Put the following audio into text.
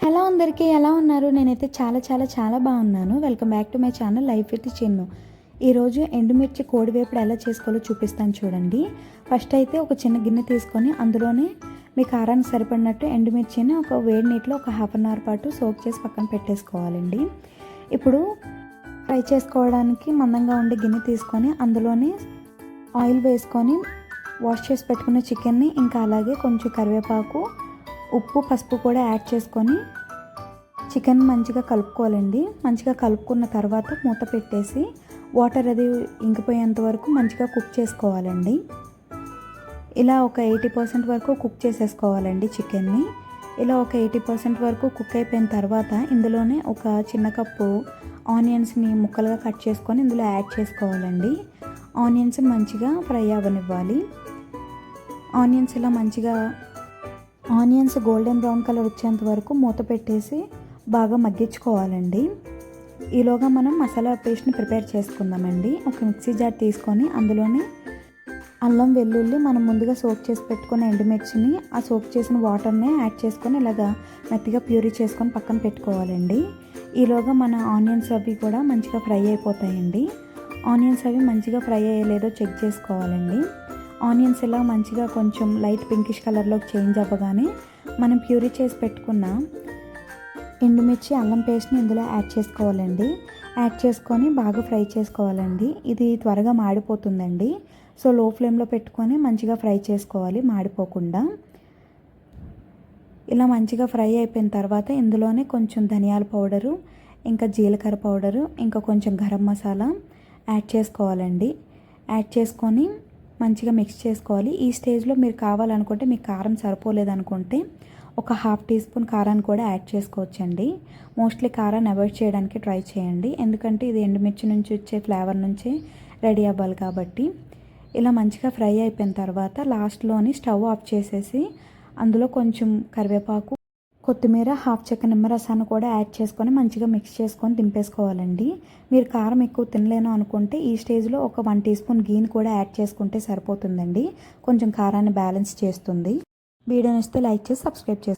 Hello అందరికీ, ఎలా ఉన్నారు? నేనైతే చాలా బాగున్నాను. Welcome back to my channel life with Chinnu. ఈరోజు ఎండుమిర్చి కోడివేపుడు ఎలా చేసుకోవాలో చూపిస్తాను చూడండి. ఫస్ట్ అయితే ఒక చిన్న గిన్నె తీసుకొని అందులోనే మీ కారానికి సరిపడినట్టు ఎండుమిర్చిని ఒక వేడి నీటిలో ఒక హాఫ్ అన్ అవర్ పాటు సోక్ చేసి పక్కన పెట్టేసుకోవాలండి. ఇప్పుడు ఫ్రై చేసుకోవడానికి మందంగా ఉండే గిన్నె తీసుకొని అందులోనే ఆయిల్ వేసుకొని వాష్ చేసి పెట్టుకున్న చికెన్ని, ఇంకా అలాగే కొంచెం కరివేపాకు, ఉప్పు, పసుపు కూడా యాడ్ చేసుకొని చికెన్ మంచిగా కలుపుకోవాలండి. మంచిగా కలుపుకున్న తర్వాత మూత పెట్టేసి వాటర్ అది ఇంకిపోయేంత వరకు మంచిగా కుక్ చేసుకోవాలండి. ఇలా ఒక 80% వరకు కుక్ చేసేసుకోవాలండి చికెన్ని. ఇలా ఒక 80% వరకు కుక్ అయిపోయిన తర్వాత ఇందులోనే ఒక చిన్న కప్పు ఆనియన్స్ని ముక్కలుగా కట్ చేసుకొని ఇందులో యాడ్ చేసుకోవాలండి. ఆనియన్స్ మంచిగా ఫ్రై అవ్వనివ్వాలి. ఆనియన్స్ గోల్డెన్ బ్రౌన్ కలర్ వచ్చేంత వరకు మూత పెట్టేసి బాగా మగ్గించుకోవాలండి. ఈలోగా మనం మసాలా పేస్ట్ని ప్రిపేర్ చేసుకుందామండి. ఒక మిక్సీ జార్ తీసుకొని అందులోనే అల్లం వెల్లుల్లి, మనం ముందుగా సోక్ చేసి పెట్టుకున్న ఎండుమిర్చిని, ఆ సోక్ చేసిన వాటర్ని యాడ్ చేసుకొని ఇలాగా మెత్తగా ప్యూరీ చేసుకొని పక్కన పెట్టుకోవాలండి. ఈలోగా మన ఆనియన్స్ అవి కూడా మంచిగా ఫ్రై అయిపోతాయండి. ఆనియన్స్ అవి మంచిగా ఫ్రై అయ్యలేదో చెక్ చేసుకోవాలండి. ఆనియన్స్ ఇలా మంచిగా కొంచెం లైట్ పింకిష్ కలర్లోకి చేంజ్ అవ్వగానే మనం ప్యూరీ చేసి పెట్టుకున్న ఎండుమిర్చి అల్లం పేస్ట్ని ఇందులో యాడ్ చేసుకోవాలండి. యాడ్ చేసుకొని బాగా ఫ్రై చేసుకోవాలండి. ఇది త్వరగా మాడిపోతుందండి. సో లో ఫ్లేమ్లో పెట్టుకొని మంచిగా ఫ్రై చేసుకోవాలి, మాడిపోకుండా. ఇలా మంచిగా ఫ్రై అయిపోయిన తర్వాత ఇందులోనే కొంచెం ధనియాల పౌడరు, ఇంకా జీలకర్ర పౌడరు, ఇంకా కొంచెం గరం మసాలా యాడ్ చేసుకోవాలండి. యాడ్ చేసుకొని మంచిగా మిక్స్ చేసుకోవాలి. ఈ స్టేజ్లో మీరు కావాలనుకుంటే, మీకు కారం సరిపోలేదనుకుంటే ఒక హాఫ్ టీ స్పూన్ కారాన్ని కూడా యాడ్ చేసుకోవచ్చండి. మోస్ట్లీ కారాన్ని అవాయిడ్ చేయడానికి ట్రై చేయండి, ఎందుకంటే ఇది ఎండుమిర్చి నుంచి వచ్చే ఫ్లేవర్ నుంచే రెడీ అవ్వాలి కాబట్టి. ఇలా మంచిగా ఫ్రై అయిపోయిన తర్వాత లాస్ట్లోని స్టవ్ ఆఫ్ చేసేసి అందులో కొంచెం కరివేపాకు, కొత్తిమీర, హాఫ్ చెక్క నిమ్మరసాన్ని కూడా యాడ్ చేసుకొని మంచిగా మిక్స్ చేసుకొని దింపేసుకోవాలండి. మీరు కారం ఎక్కువ తినలేను అనుకుంటే ఈ స్టేజ్లో ఒక 1 టీ స్పూన్ గీని కూడా యాడ్ చేసుకుంటే సరిపోతుందండి. కొంచెం కారాన్ని బ్యాలెన్స్ చేస్తుంది. వీడియో నచ్చితే లైక్ చేసి సబ్స్క్రైబ్ చేసుకోండి.